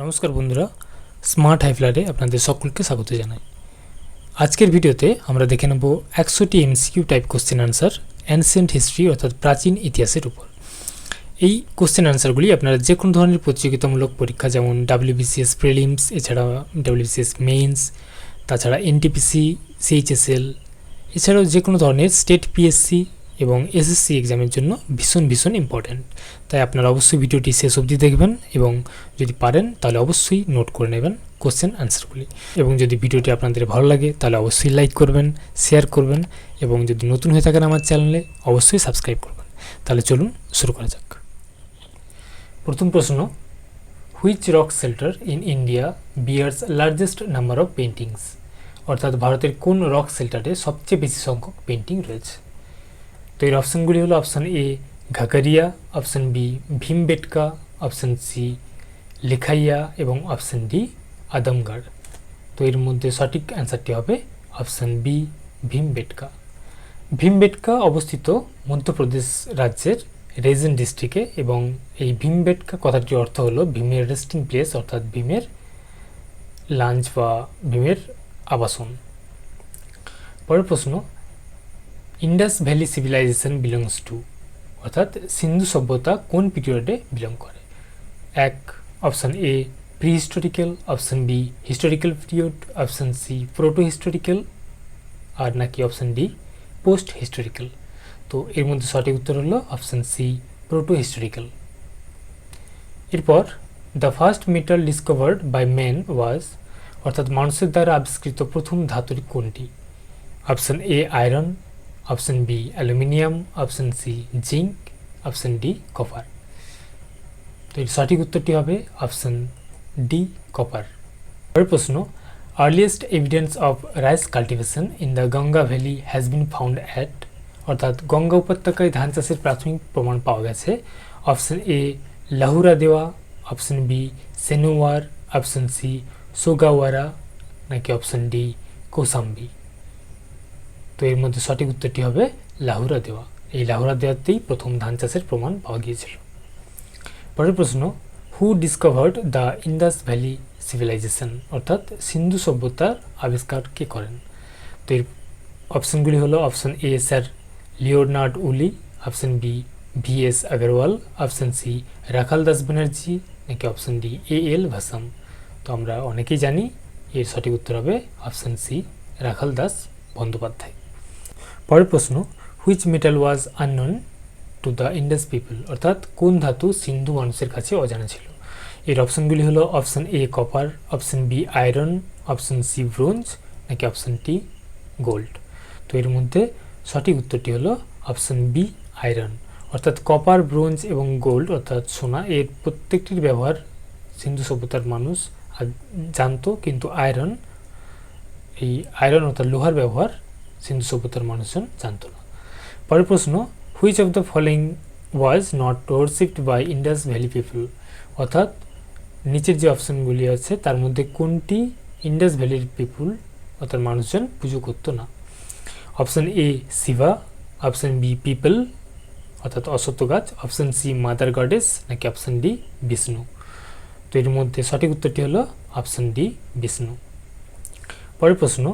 নমস্কার বন্ধুরা, স্মার্ট হাইফ্লারে আপনাদের সকলকে স্বাগত জানাই। আজকের ভিডিওতে আমরা দেখে নেব 100টি MCQ type question answer ancient history অর্থাৎ প্রাচীন ইতিহাসের উপর। এই কোশ্চেন আনসারগুলি আপনারা যে কোনো ধরনের প্রতিযোগিতামূলক পরীক্ষা যেমন WBCS প্রিলিমস, এছাড়া WBCS মেইনস, তাছাড়া NTPC, CHSL, এছাড়াও যে কোনো ধরনের স্টেট PSC এবং SSC এক্সামের জন্য ভীষণ ইম্পর্ট্যান্ট। তাই আপনারা অবশ্যই ভিডিওটি শেষ অবধি দেখবেন এবং যদি পারেন তাহলে অবশ্যই নোট করে নেবেন কোশ্চেন আনসারগুলি। এবং যদি ভিডিওটি আপনাদের ভালো লাগে তাহলে অবশ্যই লাইক করবেন, শেয়ার করবেন এবং যদি নতুন হয়ে থাকেন আমার চ্যানেলে অবশ্যই সাবস্ক্রাইব করবেন। তাহলে চলুন শুরু করা যাক। প্রথম প্রশ্ন, which rock shelter in India bears largest number of paintings? অর্থাৎ ভারতের কোন রক শেল্টারে সবচেয়ে বেশি সংখ্যক পেন্টিং রয়েছে? তো এর অপশানগুলি হলো option A Ghagharia, option B Bhimbetka, option C Lekhahia এবং অপশান ডি আদমগড়। তো এর মধ্যে সঠিক অ্যান্সারটি হবে অপশান বি ভীমবেটকা। ভীমবেটকা অবস্থিত মধ্যপ্রদেশ রাজ্যের রেজেন ডিস্ট্রিক্টে এবং এই ভীমবেটকা কথাটির অর্থ হলো ভীমের রেস্টিং প্লেস অর্থাৎ ভীমের লাঞ্চ বা ভীমের আবাসন। পরের প্রশ্ন, Indus valley civilization belongs to? অর্থাৎ সিন্ধু সভ্যতা কোন পিরিয়ডে বিলং করে? এক option A pre historical, option B historical period, option C proto historical আর নাকি অপশান ডি পোস্ট হিস্টোরিক্যাল। তো এর মধ্যে সঠিক উত্তর হলো অপশান সি প্রোটো হিস্টোরিক্যাল। এরপর the first metal discovered by man was? অর্থাৎ মানুষের দ্বারা আবিষ্কৃত প্রথম ধাতুটি কোনটি? Option A iron, option B aluminium, option C zinc, option D copper. তো এর সঠিক উত্তরটি হবে অপশান ডি কপার। পরের প্রশ্ন, earliest evidence of rice cultivation in the Ganga valley has been found at? অর্থাৎ গঙ্গা উপত্যকায় ধান চাষের প্রাথমিক প্রমাণ পাওয়া গেছে। অপশান এ লাহুরা দেওয়া, অপশান বি সেনোয়ার, অপশান সি সোগাওয়ারা নাকি অপশান ডি কোসাম্বি। তো এর মধ্যে সঠিক উত্তরটি হবে লাহুরা দেওয়া। এই লাহুরা দেওয়াতেই প্রথম ধান চাষের প্রমাণ পাওয়া গিয়েছিল। পরের প্রশ্ন, who discovered the Indus valley civilisation? অর্থাৎ সিন্ধু সভ্যতার আবিষ্কার কে করেন? তো এর অপশানগুলি হলো option A sir Leonard Woolley, option B VS Agarwal, option C Rakhal Das Banerjee নাকি অপশান ডি AL ভাসাম। তো আমরা অনেকেই জানি এর সঠিক উত্তর হবে অপশান সি রাখাল দাস বন্দ্যোপাধ্যায়। পরের প্রশ্ন, which metal was unknown to the Indus people? অর্থাৎ কোন ধাতু সিন্ধু মানুষের কাছে অজানা ছিল? এর অপশানগুলি হলো option A copper, option B iron, option C bronze নাকি অপশান টি গোল্ড। তো এর মধ্যে সঠিক উত্তরটি হলো অপশান বি আয়রন। অর্থাৎ কপার, ব্রোঞ্জ এবং গোল্ড অর্থাৎ সোনা, এর প্রত্যেকটির ব্যবহার সিন্ধু সভ্যতার মানুষ জানতো, কিন্তু এই আয়রন অর্থাৎ লোহার ব্যবহার সিন্ধু সভ্যতার মানুষজন জানত না। পরের প্রশ্ন, which of the following was not worshipped by Indus valley people? অর্থাৎ নিচের যে অপশানগুলি আছে তার মধ্যে কোনটি ইন্ডাস ভ্যালির পিপুল অর্থাৎ মানুষজন পুজো করতো না? Option A Shiva, option B peepal অর্থাৎ অশ্বত্থ গাছ, অপশান সি মাদার গডেস নাকি অপশান ডি বিষ্ণু। তো এর মধ্যে সঠিক উত্তরটি হলো অপশান ডি বিষ্ণু। পরের প্রশ্ন,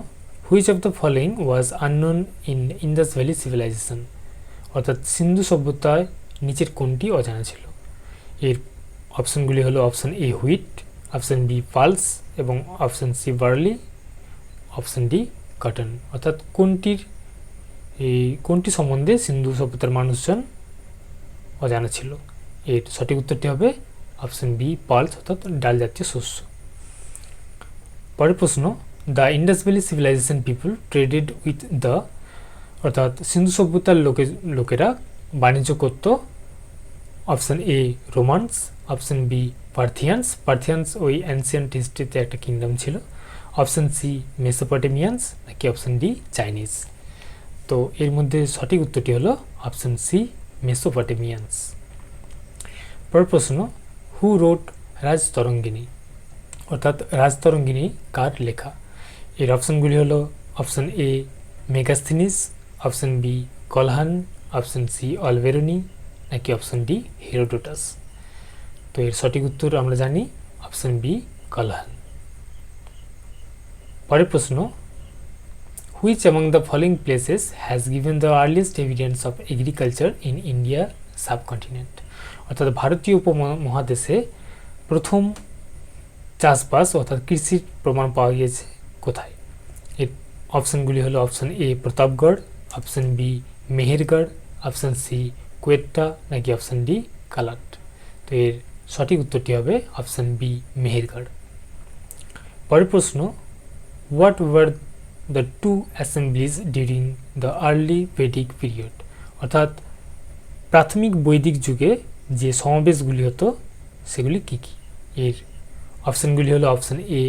which of the following was unknown in Indus valley civilisation? অর্থাৎ সিন্ধু সভ্যতায় নিচের কোনটি অজানা ছিল? এর অপশানগুলি হলো option A wheat, option B pulse এবং option C barley, option D cotton. অর্থাৎ কোনটি সম্বন্ধে সিন্ধু সভ্যতার মানুষজন অজানা ছিল? এর সঠিক উত্তরটি হবে অপশান বি পালস অর্থাৎ ডাল জাতীয় শস্য। পরের প্রশ্ন, the Indus valley civilization people traded with the? অর্থাৎ সিন্ধু সভ্যতার লোকেরা বাণিজ্য করত। Option A Romans, option B Parthians ওই অ্যানসিয়েন্ট হিস্ট্রিতে একটা কিংডম ছিল, অপশান সি মেসোপটেমিয়ান্স নাকি অপশান ডি চাইনিজ। তো এর মধ্যে সঠিক উত্তরটি হলো অপশান সি মেসোপটেমিয়ান্স। পরের প্রশ্ন, হু রোট রাজতরঙ্গিনী? অর্থাৎ রাজতরঙ্গিনী কার লেখা? এর অপশানগুলি হলো option A Megasthenes, option B Kalhan, option C Alberuni নাকি অপশান ডি হেরোডোটাস। তো এর সঠিক উত্তর আমরা জানি অপশন বি কলহান। পরের প্রশ্ন, which among the following places has given the earliest evidence of agriculture in India subcontinent, অর্থাৎ ভারতীয় উপমহাদেশে প্রথম চাষবাস অর্থাৎ কৃষির প্রমাণ পাওয়া গিয়েছে কোথায়? এর অপশনগুলি হলো option A Pratapgarh, option B Mehrgarh, option C Quetta, নাকি অপশন ডি কালাট। তো এর সঠিক উত্তরটি হবে অপশন বি মেহেরগড়। পরের প্রশ্ন, what were the two assemblies during the early Vedic period, অর্থাৎ প্রাথমিক বৈদিক যুগে যে সমাবেশগুলি হতো সেগুলি কী কী? এর অপশনগুলি হলো option A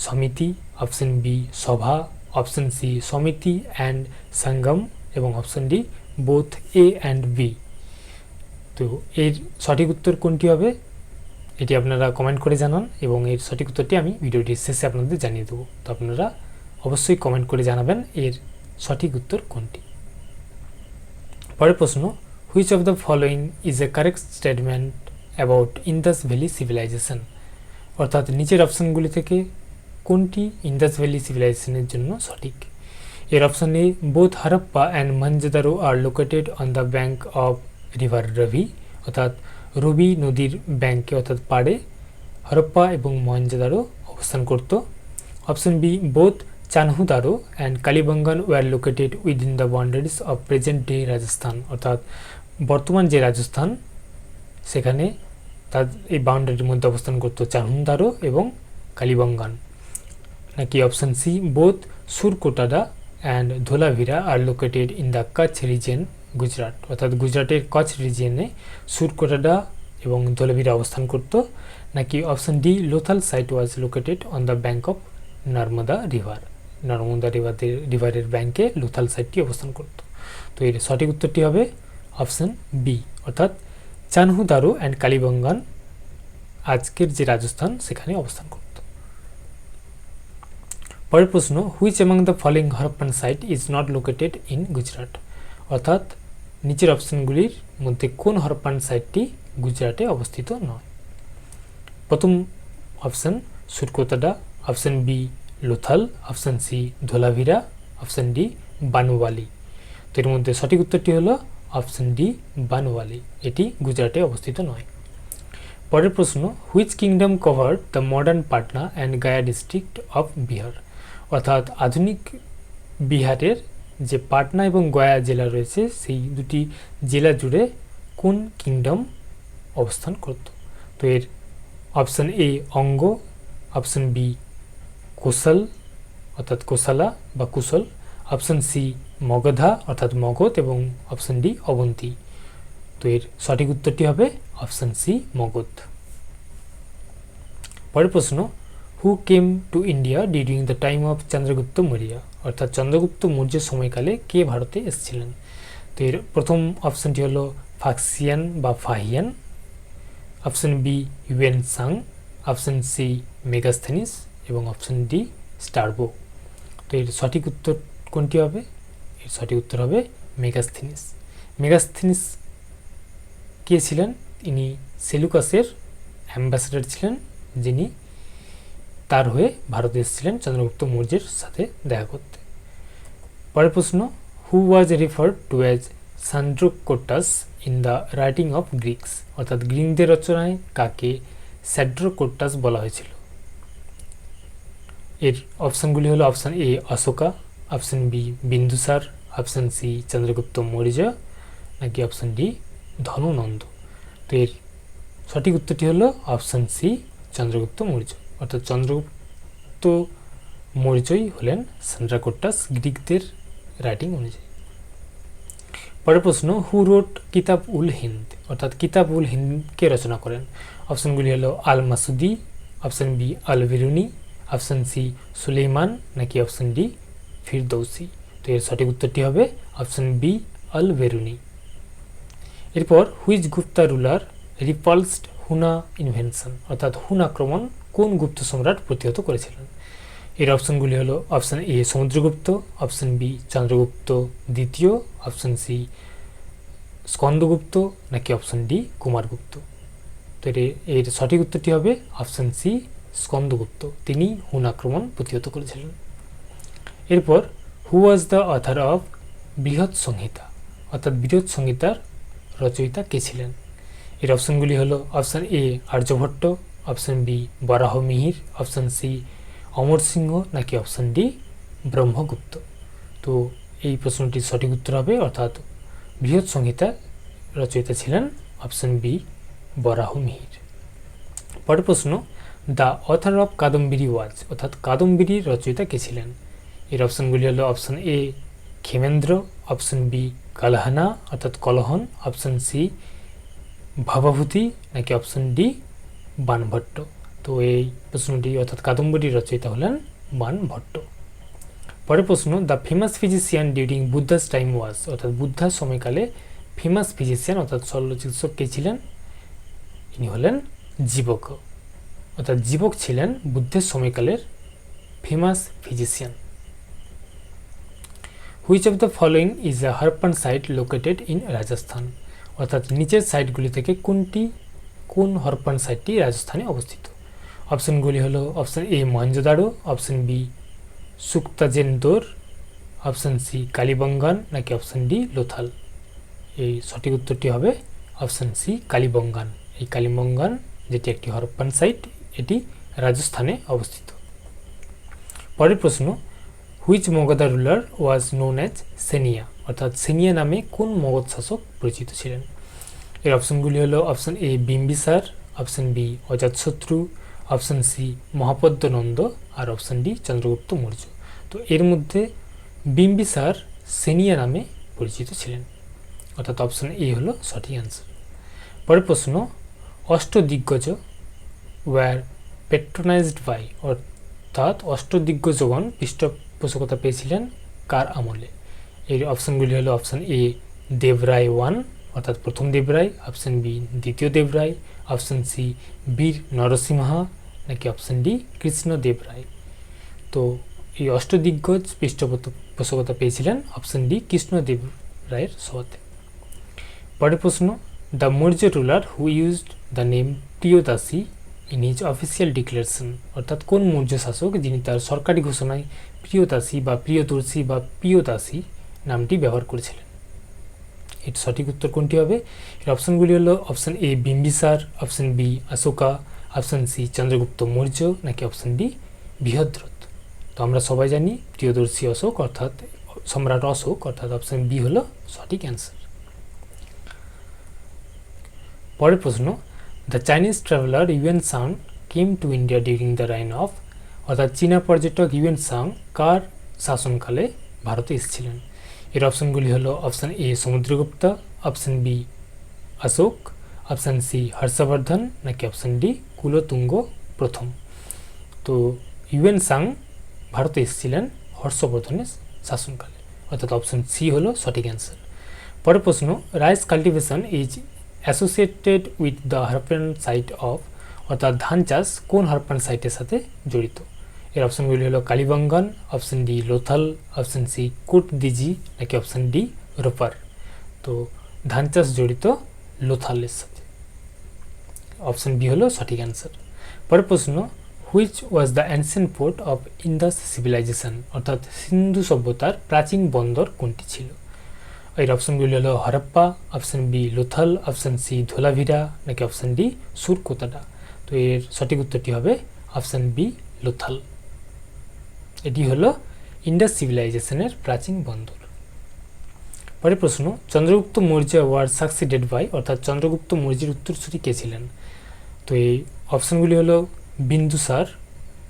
Samiti, option B Sabha, option C Samiti and Sangam এবং option D both A and B. তো এর সঠিক উত্তর কোনটি হবে এটি আপনারা কমেন্ট করে জানান এবং এর সঠিক উত্তরটি আমি ভিডিওটির শেষে আপনাদের জানিয়ে দেবো। তো আপনারা অবশ্যই কমেন্ট করে জানাবেন এর সঠিক উত্তর কোনটি। পরের প্রশ্ন, which of the following is a correct statement about Indus Valley civilisation, অর্থাৎ নিচের অপশনগুলি থেকে কোনটি ইন্দাস ভ্যালি সিভিলাইজেশনের জন্য সঠিক? এর option A both Harappa and Mohenjodaro are located on the bank of river Ravi, অর্থাৎ রবি নদীর ব্যাঙ্কে অর্থাৎ পাড়ে হরপ্পা এবং মহেঞ্জোদারো অবস্থান করত। Option B both Chanhudaro and Kalibangan were located within the boundaries of present day Rajasthan, অর্থাৎ বর্তমান যে রাজস্থান সেখানে তার এই বাউন্ডারির মধ্যে অবস্থান করত চানহুদারো এবং কালিবঙ্গান, নাকি option C both Surkotada and Dholavira are located in the Kutch region Gujarat, অর্থাৎ গুজরাটের কচ্ছ রিজিয়নে সুরকোটাডা এবং ধোলাভিরা অবস্থান করত, নাকি option D Lothal site was located on the bank of Narmada river, Narmada রিভারের ব্যাঙ্কে লোথাল সাইটটি অবস্থান করত। তো এর সঠিক উত্তরটি হবে অপশন বি, অর্থাৎ চানহুদারো অ্যান্ড কালিবঙ্গান আজকের যে রাজস্থান সেখানে অবস্থান করত। পরের প্রশ্ন, which among the following Harappan site is not located in Gujarat, অর্থাৎ নিচের অপশনগুলির মধ্যে কোন হরপ্পান সাইটটি গুজরাটে অবস্থিত নয়? প্রথম option Surkotada, option B Lothal, option C Dholavira, option D Banawali. তো এর মধ্যে সঠিক উত্তরটি হলো অপশন ডি বানওয়ালি, এটি গুজরাটে অবস্থিত নয়। পরের প্রশ্ন, which kingdom cover the modern Patna and Gaya district of Bihar, অর্থাৎ আধুনিক বিহারের যে পাটনা এবং গয়া জেলা রয়েছে সেই দুটি জেলা জুড়ে কোন কিংডম অবস্থান করত? তো এর অপশন এ অঙ্গ, অপশন বি কোশল অর্থাৎ কোশালা বা কুশল, অপশন সি মগধা অর্থাৎ মগধ এবং অপশন ডি অবন্তী। তো এর সঠিক উত্তরটি হবে অপশন সি মগধ। পরের প্রশ্ন, who came to India during the time of Chandragupta Maurya, অর্থাৎ চন্দ্রগুপ্ত মৌর্যের সময়কালে কে ভারতে এসেছিলেন? তো এর প্রথম অপশনটি হলো ফাক্সিয়ান বা ফাহিয়ান, অপশন বি ইউয়েন সাং, অপশন সি মেগাস্থেনিস এবং অপশন ডি স্টারবো। তো এর সঠিক উত্তর কোনটি হবে? এর সঠিক উত্তর হবে মেগাস্থেনিস। মেগাস্থেনিস কে ছিলেন? ইনি সেলুকাসের অ্যাম্বাসেডর ছিলেন, যিনি তার হয়ে ভারতে এসেছিলেন চন্দ্রগুপ্ত মৌর্যের সাথে দেখা করতে। পরের প্রশ্ন, who was referred to as Sandrocottus in the writing of Greeks, অর্থাৎ গ্রিকদের রচনায় কাকে স্যান্ড্রোকোটাস বলা হয়েছিল? এর অপশনগুলি হলো option A Ashoka, option B Bindusara, option C Chandragupta Maurya, নাকি অপশন ডি ধনুনন্দ। তো এর সঠিক উত্তরটি হলো অপশন সি চন্দ্রগুপ্ত মৌর্য, অর্থাৎ চন্দ্রগুপ্ত মৌর্যই হলেন স্যান্ড্রোকোটাস গ্রিকদের রাইটিং অনুযায়ী। পরের প্রশ্ন, হু রোট কিতাব উল হিন্দ, অর্থাৎ কিতাব উল হিন্দকে রচনা করেন? অপশনগুলি হলো আল মাসুদি, অপশন বি আল বিরুনি, অপশন সি সুলেইমান, নাকি অপশন ডি ফিরদৌসি। তো এর সঠিক উত্তরটি হবে অপশন বি আল বেরুনি। এরপর হুইচ গুপ্তা রুলার রিপালসড হুনা ইনভেনশন, অর্থাৎ হুন আক্রমণ কোন গুপ্ত সম্রাট প্রতিহত করেছিলেন? এর অপশনগুলি হলো option A Samudragupta, option B Chandragupta দ্বিতীয়, অপশন সি স্কন্দগুপ্ত, নাকি অপশন ডি কুমারগুপ্ত। তো এর সঠিক উত্তরটি হবে অপশন সি, স্কন্দগুপ্ত। তিনি হুন আক্রমণ প্রতিহত করেছিলেন। এরপর হু ওয়াজ দ্য অথার অফ বৃহৎ সংহিতা, অর্থাৎ বৃহৎ সংহিতার রচয়িতা কে ছিলেন? এর অপশনগুলি হলো option A Aryabhatta, option B Varaha Mihir, option C Amar Singh, নাকি অপশন ডি ব্রহ্মগুপ্ত। তো এই প্রশ্নটির সঠিক উত্তর হবে অর্থাৎ বৃহৎ সংহিতা রচয়িতা ছিলেন অপশন বি বরাহ মিহির। পরের প্রশ্ন, দ্য অথার অফ কাদম্বিরি ওয়াজ, অর্থাৎ কাদম্বিরির রচয়িতা কে ছিলেন? এর অপশনগুলি হলো অপশন এ ক্ষেমেন্দ্র, অপশন বি কালহানা অর্থাৎ কলহন, অপশন সি ভবাভূতি, নাকি অপশন ডি বাণভট্ট। তো এই প্রশ্নটি অর্থাৎ কাদম্বরীর রচয়িতা হলেন বাণভট্ট। পরের প্রশ্ন, the famous physician during Buddha's time was, অর্থাৎ বুদ্ধার সময়কালে ফেমাস ফিজিশিয়ান অর্থাৎ শল্য চিকিৎসক কে ছিলেন? ইনি হলেন জীবক, অর্থাৎ জীবক ছিলেন বুদ্ধের সময়কালের famous physician. Which of the following is a Harappan site located in Rajasthan, অর্থাৎ নিচের সাইটগুলি থেকে কোন হরপ্পান সাইটটি রাজস্থানে অবস্থিত? অপশনগুলি হলো option A Mohenjodaro, option B Sutkagendor, option C Kalibangan, নাকি অপশন ডি লোথাল। এই সঠিক উত্তরটি হবে অপশন সি কালীবঙ্গান। এই কালীবঙ্গান যেটি একটি হরপ্পান সাইট, এটি রাজস্থানে অবস্থিত। পরের প্রশ্ন, which Magadha ruler was known as Seniya, অর্থাৎ সেনিয়া নামে কোন মগধ শাসক পরিচিত ছিলেন? এর অপশনগুলি হলো option A Bimbisara, option B Ajatashatru, option C Mahapadmananda, আর অপশন ডি চন্দ্রগুপ্ত মৌর্য। তো এর মধ্যে বিম্বিসার সেনিয়া নামে পরিচিত ছিলেন, অর্থাৎ অপশন এ হলো সঠিক অ্যান্সার। পরের প্রশ্ন, অষ্টদিগ্গজ ওয়ার পেট্রোনাইজড বাই, অর্থাৎ অষ্টদিগ্গজগণ পৃষ্ঠপোষকতা পেয়েছিলেন কার আমলে? এর অপশনগুলি হলো অপশন এ দেবরায় ওয়ান অর্থাৎ প্রথম দেবরায়, অপশন বি দ্বিতীয় দেবরায়, অপশন সি বীর নরসিংহা, নাকি অপশন ডি কৃষ্ণদেব রায়। তো এই অষ্টদিগ্গজ পৃষ্ঠপোষকতা পেয়েছিলেন অপশন ডি কৃষ্ণদেব রায়ের সভাতে। পরের প্রশ্ন, the Maurya ruler who used the name Priyadarshi in his official declaration, অর্থাৎ কোন মৌর্য শাসক যিনি তার সরকারি ঘোষণায় প্রিয়দাসী বা প্রিয়দর্শী বা প্রিয়দাসী নামটি ব্যবহার করেছিলেন? এর সঠিক উত্তর কোনটি হবে? এর অপশনগুলি হলো option A Bimbisara, option B Ashoka, option C Chandragupta Maurya, নাকি অপশন ডি বৃহদ্রথ। তো আমরা সবাই জানি প্রিয়দর্শী অশোক অর্থাৎ সম্রাট অশোক, অর্থাৎ অপশন বি হলো সঠিক অ্যান্সার। পরের প্রশ্ন, the Chinese traveller Hiuen Tsang came to India during the reign of, অর্থাৎ চীনা পর্যটক ইউয়েন সাং কার শাসনকালে ভারতে এসেছিলেন? এর অপশনগুলি হলো option A Samudragupta, option B Ashok, option C Harshavardhan, নাকি অপশন ডি কুলোতুঙ্গ প্রথম। তো ইউয়েন সাং ভারতে এসেছিলেন হর্ষবর্ধনের শাসনকালে, অর্থাৎ অপশন সি হলো সঠিক অ্যান্সার। পরের প্রশ্ন, rice cultivation is associated with the Harappan site of, অর্থাৎ ধান চাষ কোন হারপ্পান সাইটের সাথে জড়িত? এর অপশনগুলি হলো Kalibangan, option D Lothal, option C Kot, নাকি অপশন ডি রোপার। তো ধান চাষ জড়িত লোথালের সাথে, অপশন বি হলো সঠিক অ্যান্সার। পরের প্রশ্ন, which was the ancient port of Indus civilisation, অর্থাৎ সিন্ধু সভ্যতার প্রাচীন বন্দর কোনটি ছিল? এর অপশনগুলি হলো Harappa, option B Lothal, option C Dholavira, নাকি অপশন ডি সুরকোতাডা। তো এর সঠিক উত্তরটি হবে অপশন বি লোথাল। এটি হলো ইন্ডাস সিভিলাইজেশনের প্রাচীন বন্দর। পরের প্রশ্ন, Chandragupta Maurya was succeeded by, অর্থাৎ চন্দ্রগুপ্ত মৌর্যের উত্তরসূরি কে ছিলেন? তো এই অপশনগুলি হলো Bindusara,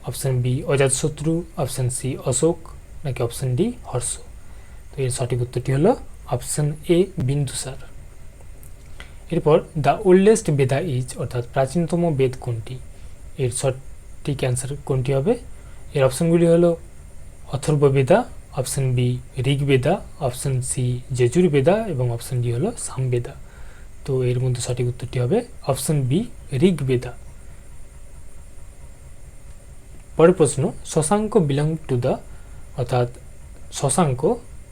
option B Ajatashatru, option C Ashoka, নাকি অপশন ডি হর্ষ। তো এর সঠিক উত্তরটি হলো অপশন এ বিন্দুসার। এরপর দ্য ওল্ডেস্ট বেদা ইজ, অর্থাৎ প্রাচীনতম বেদ কোনটি? এর সঠিক অ্যান্সার কোনটি হবে? এর অপশনগুলি হলো Atharvaveda, option B Rigveda, option C Yajurveda এবং অপশন ডি হলো সামবেদা। তো এর মধ্যে সঠিক উত্তরটি হবে অপশন বি ঋগ্বেদা। পরের প্রশ্ন, শশাঙ্ক বিলং টু দ্য, অর্থাৎ শশাঙ্ক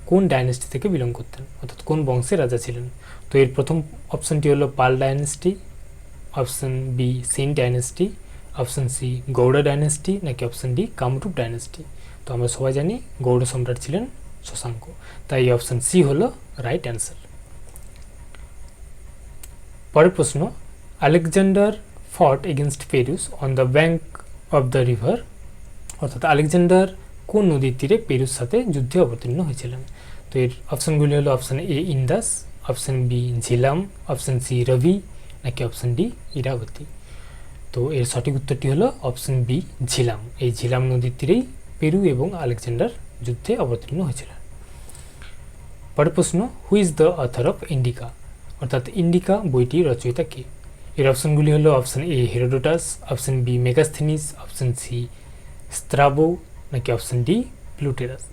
কোন ডাইনেস্টি থেকে বিলং করতেন, অর্থাৎ কোন বংশের রাজা ছিলেন? তো এর প্রথম অপশনটি হলো Pal dynasty, option B Sen dynasty, option C Gauda dynasty, নাকি অপশন ডি কামরূপ ডাইনেস্টি। তো আমরা সবাই জানি গৌড় সম্রাট ছিলেন শশাঙ্ক, তাই অপশন সি হলো রাইট অ্যান্সার। পরের প্রশ্ন, Alexander fought against Porus on the bank of the river, অর্থাৎ আলেকজান্ডার কোন নদীর তীরে পেরুর সাথে যুদ্ধে অবতীর্ণ হয়েছিলেন। তো এর অপশনগুলি হলো option A Indus, option B Jhelum, option C Ravi, নাকি অপশন ডি ইরাবতী। তো এর সঠিক উত্তরটি হলো অপশন বি ঝিলাম। এই ঝিলাম নদীর তীরেই পেরু এবং আলেকজান্ডার যুদ্ধে অবতীর্ণ হয়েছিলেন। পরের প্রশ্ন, who is the author of Indica, অর্থাৎ ইন্ডিকা বইটির রচয়িতা কে। এর অপশনগুলি হলো option A Herodotus, option B Megasthenes, option C Strabo, নাকি অপশন ডি প্লুটেরাস।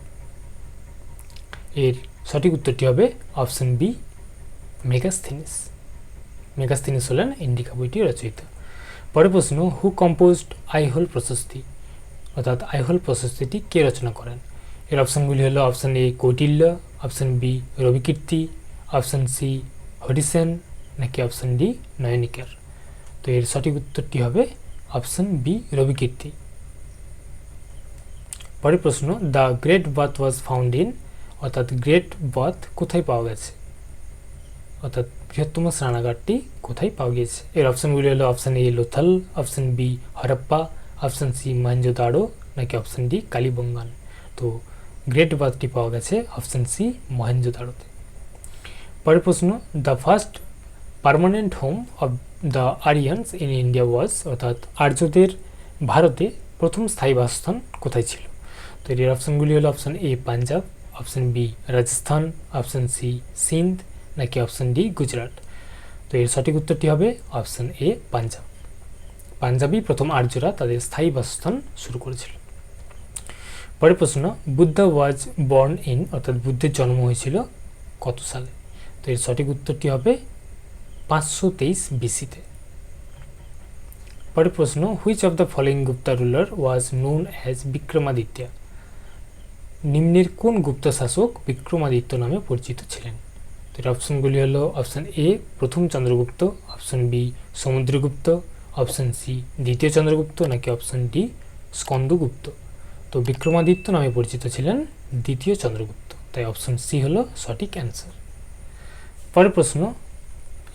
এর সঠিক উত্তরটি হবে অপশন বি মেগাস্থেনিস। মেগাস্থেনিস হলেন ইন্ডিকা বইটির রচয়িতা। পরের প্রশ্ন, হু কম্পোজড আইহোল প্রশস্তি, অর্থাৎ আইহোল প্রশস্তিটি কে রচনা করেন। এর অপশনগুলি হলো option A Kautilya, option B Ravikirti, option C Harisena, নাকি অপশন ডি নয়নিকের। তো এর সঠিক উত্তরটি হবে অপশন বি রবিকীর্তি। পরের প্রশ্ন, the great bath was found in, অর্থাৎ গ্রেট বাথ কোথায় পাওয়া গেছে, অর্থাৎ বৃহত্তম স্নানাগারটি কোথায় পাওয়া গিয়েছে। এর অপশনগুলি হলো option A Lothal, option B Harappa, option C Mohenjodaro, নাকি অপশন ডি কালীবঙ্গান। তো গ্রেট বাথটি পাওয়া গেছে অপশন সি মহেঞ্জোদাড়োতে। পরের প্রশ্ন, the first permanent home of the Aryan's in India was, অর্থাৎ আর্যদের ভারতে প্রথম স্থায়ী বাসস্থান কোথায় ছিল। তো এর অপশনগুলি হলো option A Punjab, option B Rajasthan, option C Sindh, নাকি অপশন ডি গুজরাট। তো এর সঠিক উত্তরটি হবে অপশন এ পাঞ্জাব। পাঞ্জাবই প্রথম আর্যরা তাদের স্থায়ী বাসস্থান শুরু করেছিল। পরের প্রশ্ন, বুদ্ধা ওয়াজ বর্ন ইন, অর্থাৎ বুদ্ধের জন্ম হয়েছিল কত সালে। তো এর সঠিক উত্তরটি হবে 523 বিসিতে। পরের প্রশ্ন, which of the following Gupta ruler was known as Vikramaditya, নিম্নের কোন গুপ্ত শাসক বিক্রমাদিত্য নামে পরিচিত ছিলেন। তো এর অপশনগুলি হলো অপশন এ প্রথম Chandragupta, option B Samudragupta, option C দ্বিতীয় চন্দ্রগুপ্ত, নাকি অপশন ডি স্কন্দগুপ্ত। তো বিক্রমাদিত্য নামে পরিচিত ছিলেন দ্বিতীয় চন্দ্রগুপ্ত, তাই অপশন সি হলো সঠিক অ্যান্সার। পরের প্রশ্ন,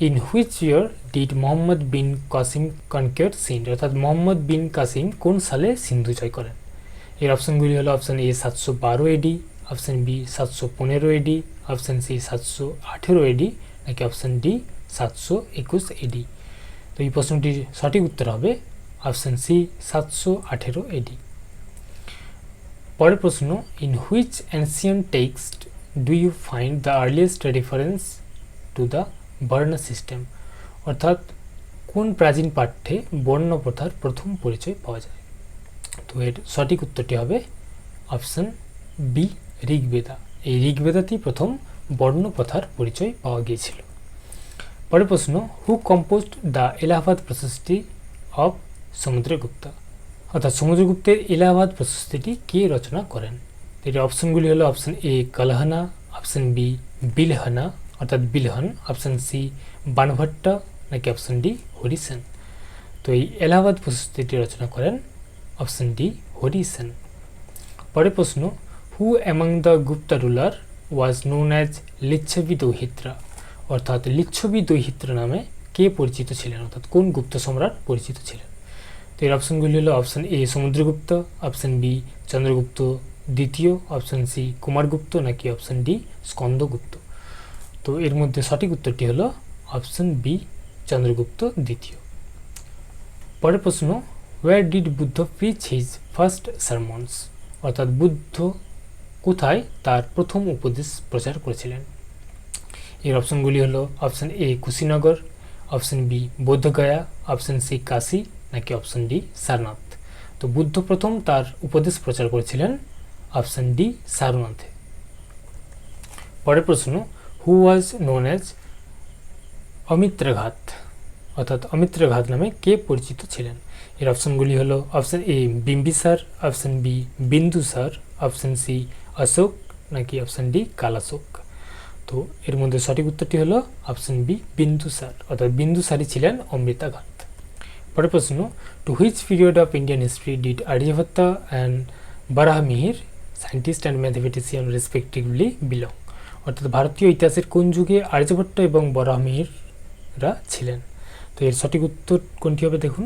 in which year did Mohammad bin Qasim conquer Sindh, অর্থাৎ মোহাম্মদ বিন কাসিম কোন সালে সিন্ধু জয় করেন। এর অপশনগুলি হলো option A 712 AD, option B 715 AD, option C 718 AD, নাকি অপশন ডি 721 এডি। তো এই প্রশ্নটির সঠিক উত্তর হবে অপশন সি 718 এডি। পরের প্রশ্ন, in which ancient text do you find the earliest reference to the varna system, অর্থাৎ কোন প্রাচীন পাঠ্যে বর্ণ প্রথার প্রথম পরিচয় পাওয়া যায়। তো এর সঠিক উত্তরটি হবে অপশন বি ঋগ্বেদা। এই ঋগ্বেদাতেই প্রথম বর্ণ প্রথার পরিচয় পাওয়া গিয়েছিল। পরের প্রশ্ন, who composed the Allahabad Prashasti of Samudragupta, অর্থাৎ সমুদ্রগুপ্তের এলাহাবাদ প্রশস্তিটি কে রচনা করেন। এর অপশনগুলি হলো অপশন এ কালহানা, অপশন বি বিলহানা, অর্থাৎ বিলহন, অপশন সি বানভট্টা, নাকি অপশন ডি হরিসেন। তো এই এলাহাবাদ প্রশস্তিটি রচনা করেন অপশন ডি হরিসেন। পরের প্রশ্ন, who among the Gupta ruler was known as Lichchhavi Dauhitra, অর্থাৎ লিচ্ছবি দৌহিত্রা নামে কে পরিচিত ছিলেন, অর্থাৎ কোন গুপ্ত সম্রাট পরিচিত ছিলেন। তো এর অপশনগুলি হলো option A Samudragupta, option B Chandragupta দ্বিতীয়, অপশন সি কুমারগুপ্ত, নাকি অপশন ডি স্কন্দগুপ্ত। তো এর মধ্যে সঠিক উত্তরটি হলো অপশন বি চন্দ্রগুপ্ত দ্বিতীয়। পরের প্রশ্ন, where did Buddha preach his first sermons, অর্থাৎ বুদ্ধ কোথায় তার প্রথম উপদেশ প্রচার করেছিলেন। এর অপশনগুলি হলো option A Kushinagar, option B Bodhgaya, option C Kashi, নাকি অপশন ডি সারনাথ। তো বুদ্ধ প্রথম তার উপদেশ প্রচার করেছিলেন অপশন ডি সারনাথে। পরের প্রশ্ন, হু ওয়াজ নোন অ্যাজ অমিত্রঘাত, অর্থাৎ অমিত্রঘাত নামে কে পরিচিত ছিলেন। এর অপশনগুলি হলো option A Bimbisara, option B Bindusara, option C Ashoka, নাকি অপশন ডি কালাশোক। তো এর মধ্যে সঠিক উত্তরটি হলো অপশন বি বিন্দুসার, অর্থাৎ বিন্দুসারই ছিলেন অমৃতাঘাত। পরের প্রশ্ন, to which period of Indian history did Aryabhata and Varahamihira scientist and mathematician respectively belong? অর্থাৎ ভারতীয় ইতিহাসের কোন যুগে আর্যভট্ট এবং বারাহমিহিররা ছিলেন? তো এর সঠিক উত্তর কোনটি হবে দেখুন।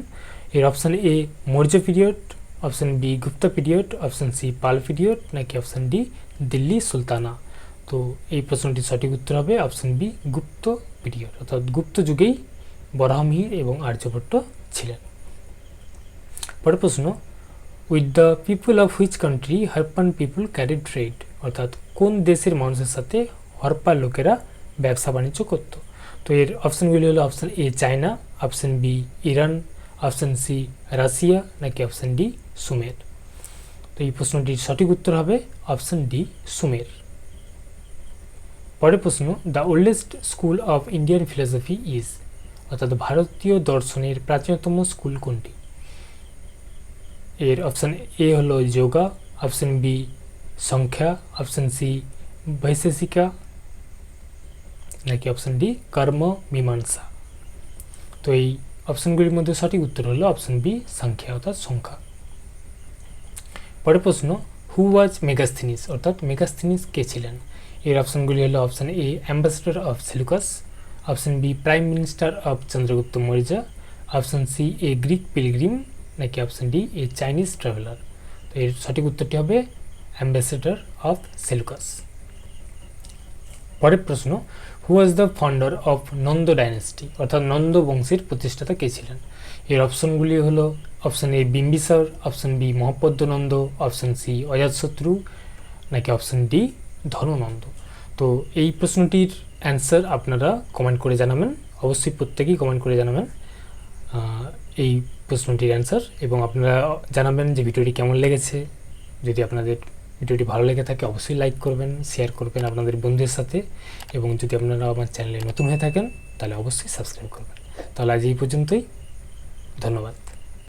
এর option A Maurya period, option B Gupta period, option C Pala period, নাকি অপশান ডি দিল্লি সুলতানা? তো এই প্রশ্নটির সঠিক উত্তর হবে অপশান বি গুপ্ত পিরিয়ড, অর্থাৎ গুপ্ত যুগেই বরাহমিহির এবং আর্যভট্ট ছিলেন। পরের প্রশ্ন, with the people of which country Harappan people carried trade? অর্থাৎ কোন দেশের মানুষের সাথে হরপ্পার লোকেরা ব্যবসা বাণিজ্য করত? তো এর অপশানগুলি হলো option A China, option B Iran, option C Russia, নাকি অপশান ডি সুমের? তো এই প্রশ্নটির সঠিক উত্তর হবে অপশান ডি সুমের। পরের প্রশ্ন, the oldest school of Indian philosophy is? অর্থাৎ ভারতীয় দর্শনের প্রাচীনতম স্কুল কোনটি? এর অপশান এ হলো যোগা, অপশান বি সংখ্যা, অপশান সি বৈশেষিকা, নাকি অপশান ডি কর্ম মীমাংসা? তো এই অপশানগুলির মধ্যে সঠিক উত্তর হলো অপশান বি সংখ্যা, অর্থাৎ সংখ্যা। পরের প্রশ্ন, হু ওয়াজ মেগাস্থিনিস? অর্থাৎ মেগাস্থিনিস কে ছিলেন? এর অপশানগুলি হলো option A ambassador of Seleucus, option B prime minister of Chandragupta Maurya, option C a Greek pilgrim, নাকি option D a Chinese traveller? তো এর সঠিক উত্তরটি হবে অ্যাম্বাসেডর অফ সেলুকাস। পরের প্রশ্ন, who was the founder of Nanda dynasty? অর্থাৎ নন্দ বংশের প্রতিষ্ঠাতা কে ছিলেন? এর অপশানগুলি হলো option A Bimbisara, option B Mahapadma Nanda, option C Ajatashatru, নাকি অপশান ডি ধর্মনন্দ? তো এই প্রশ্নটির অ্যান্সার আপনারা কমেন্ট করে জানাবেন, অবশ্যই প্রত্যেকেই কমেন্ট করে জানাবেন এই প্রশ্নটির অ্যান্সার, এবং আপনারা জানাবেন যে ভিডিওটি কেমন লেগেছে। যদি আপনাদের ভিডিওটি ভালো লেগে থাকে অবশ্যই লাইক করবেন, শেয়ার করবেন আপনাদের বন্ধুদের সাথে, এবং যদি আপনারা আমার চ্যানেলে নতুন হয়ে থাকেন তাহলে অবশ্যই সাবস্ক্রাইব করবেন। তাহলে আজ এই পর্যন্তই, ধন্যবাদ।